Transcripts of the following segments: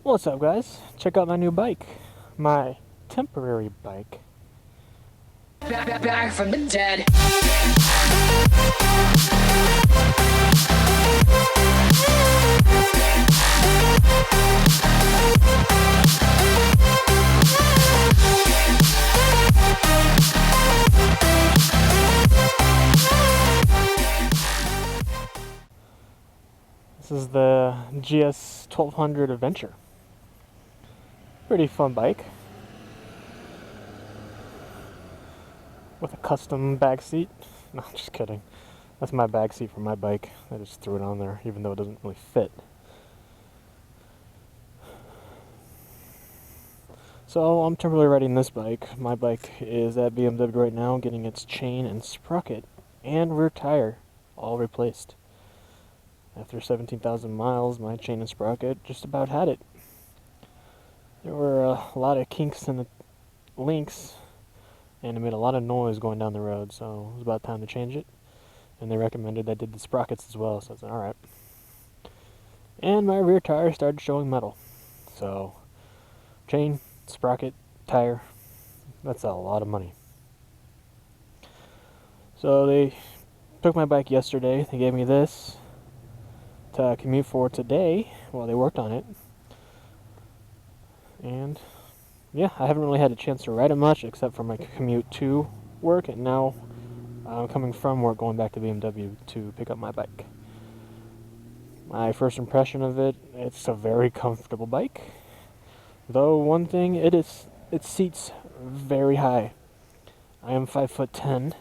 What's up, guys? Check out my new bike. My temporary bike. Back from the dead. This is the GS 1200 Adventure. Pretty fun bike. With a custom bag seat. No, just kidding. That's my bag seat for my bike. I just threw it on there, even though it doesn't really fit. So I'm temporarily riding this bike. My bike is at BMW right now, getting its chain and sprocket and rear tire all replaced. After 17,000 miles, my chain and sprocket just about had it. There were a lot of kinks in the links, and it made a lot of noise going down the road, so it was about time to change it. And they recommended I did the sprockets as well, so I said, alright. And my rear tire started showing metal. So, chain, sprocket, tire, that's a lot of money. So they took my bike yesterday, they gave me this to commute for today while they worked on it. And yeah, I haven't really had a chance to ride it much except for my commute to work, and now I'm coming from work going back to BMW to pick up my bike. My first impression of it, it's a very comfortable bike. Though one thing, it seats very high. I am 5'10",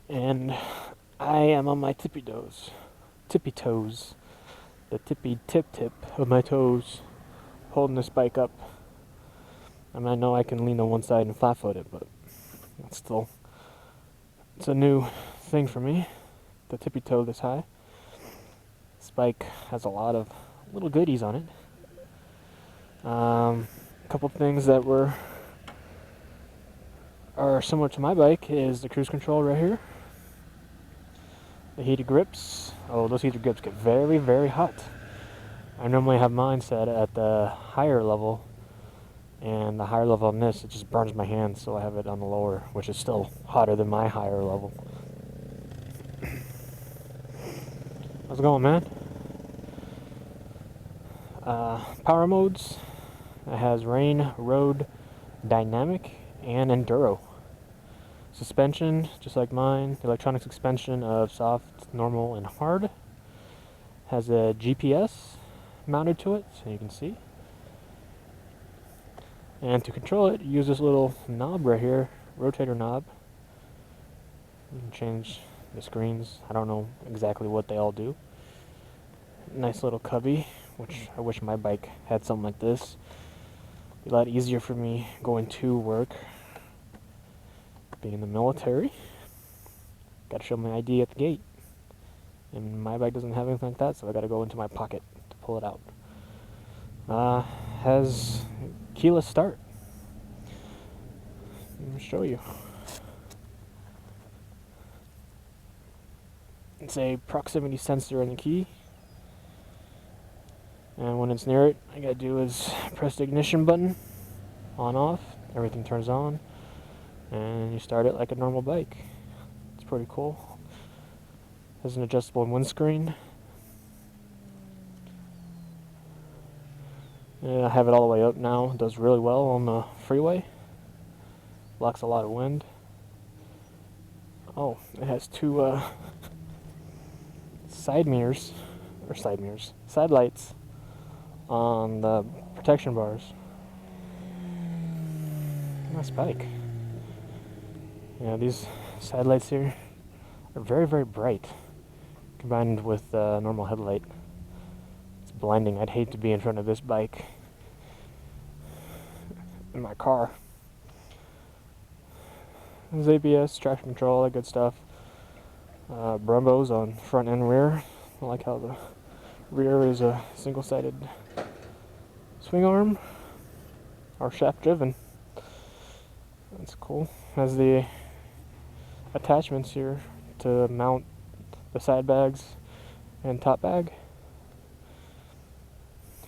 and I am on my tippy toes, the tippy tip of my toes, holding this bike up. I mean, I know I can lean on one side and flat foot it, but it's a new thing for me, the tippy toe this high. This bike has a lot of little goodies on it. A couple things that are similar to my bike is the cruise control right here. The heated grips. Oh, those heated grips get very, very hot. I normally have mine set at the higher level, and the higher level on this, it just burns my hands, so I have it on the lower, which is still hotter than my higher level. How's it going, man? Power modes. It has rain, road, dynamic, and enduro. Suspension, just like mine, electronic suspension of soft, normal, and hard. Has a GPS mounted to it, so you can see. And to control it, you use this little knob right here, rotator knob. You can change the screens. I don't know exactly what they all do. Nice little cubby, which I wish my bike had something like this. Be a lot easier for me going to work. Being in the military, gotta show my ID at the gate, and my bike doesn't have anything like that, so I gotta go into my pocket to pull it out. Has keyless start. Let me show you. It's a proximity sensor in the key, and when it's near it, all I gotta do is press the ignition button, on off, everything turns on, and you start it like a normal bike. It's pretty cool. Has an adjustable windscreen. And I have it all the way up now. It does really well on the freeway. Blocks a lot of wind. Oh, it has two side lights on the protection bars. Nice bike. Yeah, these side lights here are very, very bright, combined with a normal headlight. It's blinding. I'd hate to be in front of this bike in my car. There's ABS, traction control, all that good stuff. Brumbos on front and rear. I like how the rear is a single-sided swing arm, or shaft driven. That's cool. Has the attachments here to mount the side bags and top bag.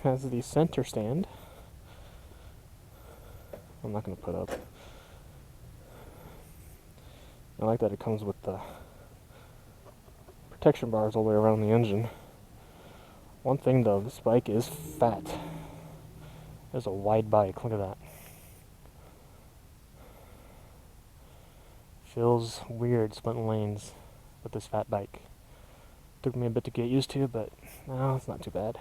has the center stand. I'm not going to put up. I like that it comes with the protection bars all the way around the engine. One thing though, this bike is fat. It's a wide bike, look at that. Feels weird splitting lanes with this fat bike. Took me a bit to get used to, but no, it's not too bad.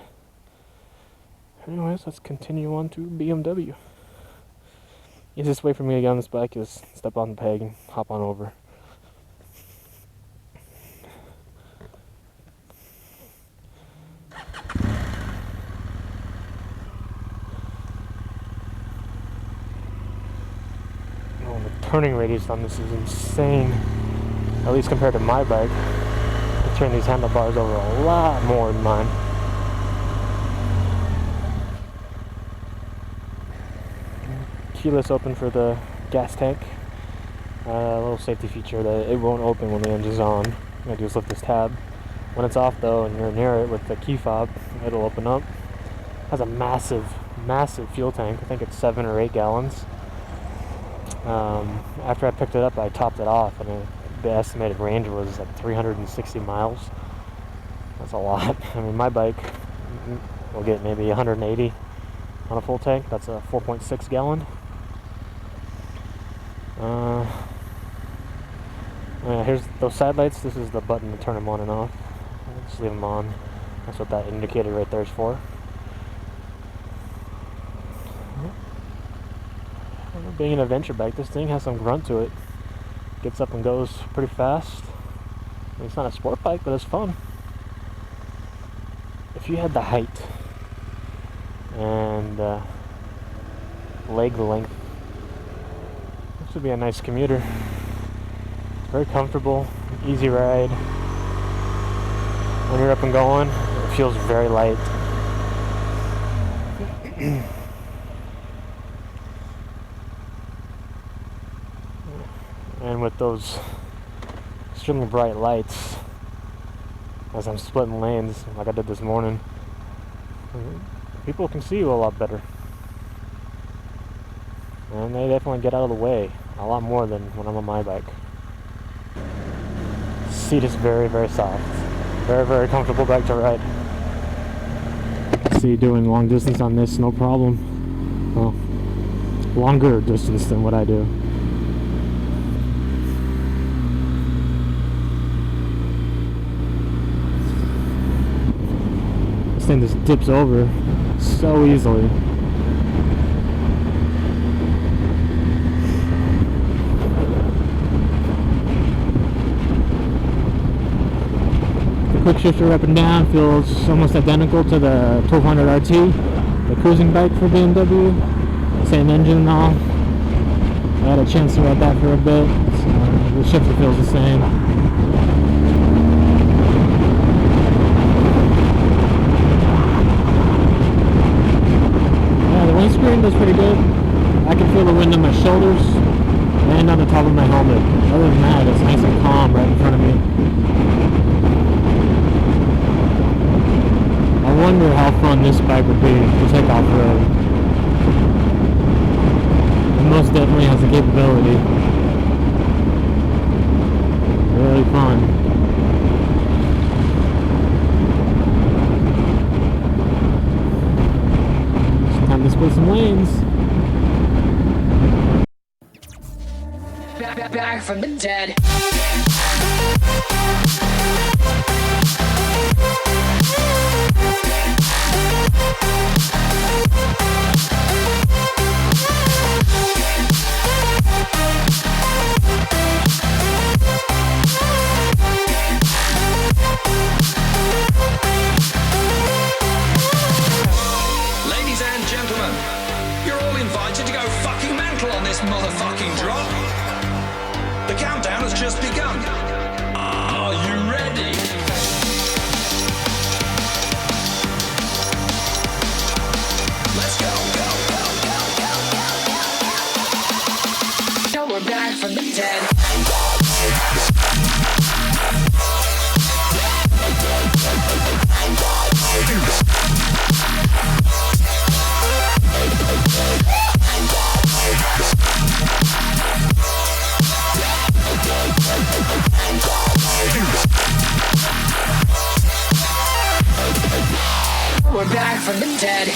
Anyways, let's continue on to BMW. Easiest way for me to get on this bike is step on the peg and hop on over. Oh, the turning radius on this is insane. At least compared to my bike. I turn these handlebars over a lot more than mine. Keyless open for the gas tank. A little safety feature that it won't open when the engine's on. All you gotta do is lift this tab. When it's off though and you're near it with the key fob, it'll open up. It has a massive fuel tank. I think it's 7 or 8 gallons. After I picked it up, I topped it off, and the estimated range was like 360 miles. That's a lot. I mean, my bike will get maybe 180 on a full tank. That's a 4.6 gallon. Yeah, here's those side lights. This is the button to turn them on and off. Just leave them on. That's what that indicator right there is for. Being an adventure bike, this thing has some grunt to it. Gets up and goes pretty fast. I mean, it's not a sport bike, but it's fun. If you had the height and leg length, this would be a nice commuter. Very comfortable, easy ride. When you're up and going, it feels very light. And with those extremely bright lights, as I'm splitting lanes like I did this morning, people can see you a lot better. And they definitely get out of the way a lot more than when I'm on my bike. Seat is very, very soft. Very, very comfortable bike to ride. See, doing long distance on this, no problem. Well, longer distance than what I do. This thing just dips over so easily. The quick shifter up and down feels almost identical to the 1200 RT, the cruising bike for BMW. Same engine and all. I had a chance to ride that for a bit, so the shifter feels the same. Windscreen does pretty good. I can feel the wind on my shoulders and on the top of my helmet. Other than that, it's nice and calm right in front of me. I wonder how fun this bike would be to take off-road. It most definitely has the capability. Really fun. Let's put some lanes. Back from the dead. Motherfucking drop. The countdown has just begun. Are you ready? Let's go, go, go, go, go, go, go. Now we're back from the dead. back from the dead.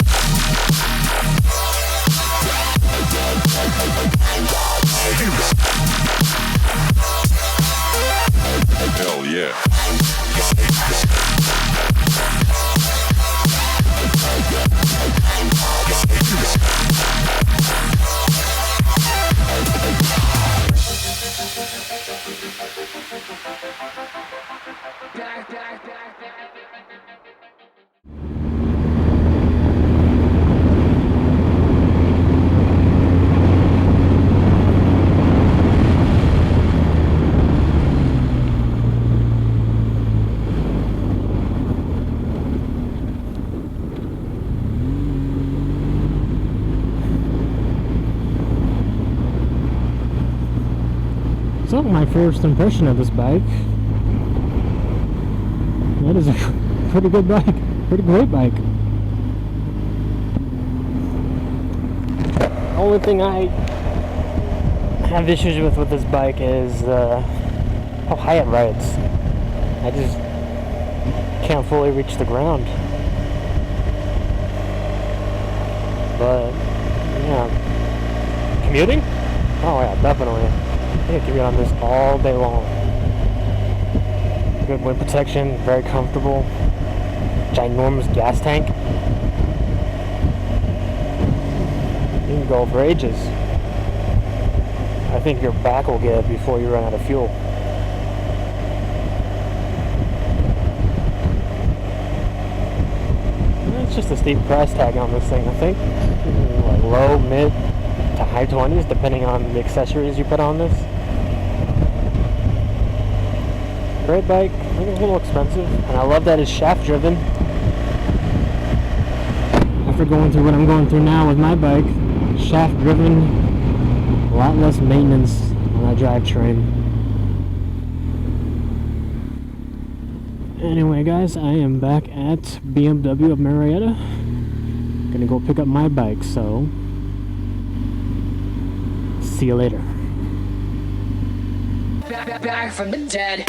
Hell yeah. So my first impression of this bike, that is a pretty good bike, pretty great bike. The only thing I have issues with this bike is how high it rides. I just can't fully reach the ground. But yeah, commuting? Oh yeah, definitely. I can be on this all day long. Good wind protection, very comfortable. Ginormous gas tank. You can go for ages. I think your back will get it before you run out of fuel. It's just a steep price tag on this thing, I think. Like low, mid to high 20s, depending on the accessories you put on this. Great bike. I think it's a little expensive, and I love that it's shaft driven. After going through what I'm going through now with my bike, shaft driven, a lot less maintenance on that drivetrain. Anyway guys, I am back at BMW of Marietta. Gonna go pick up my bike, so see you later. Back from the dead.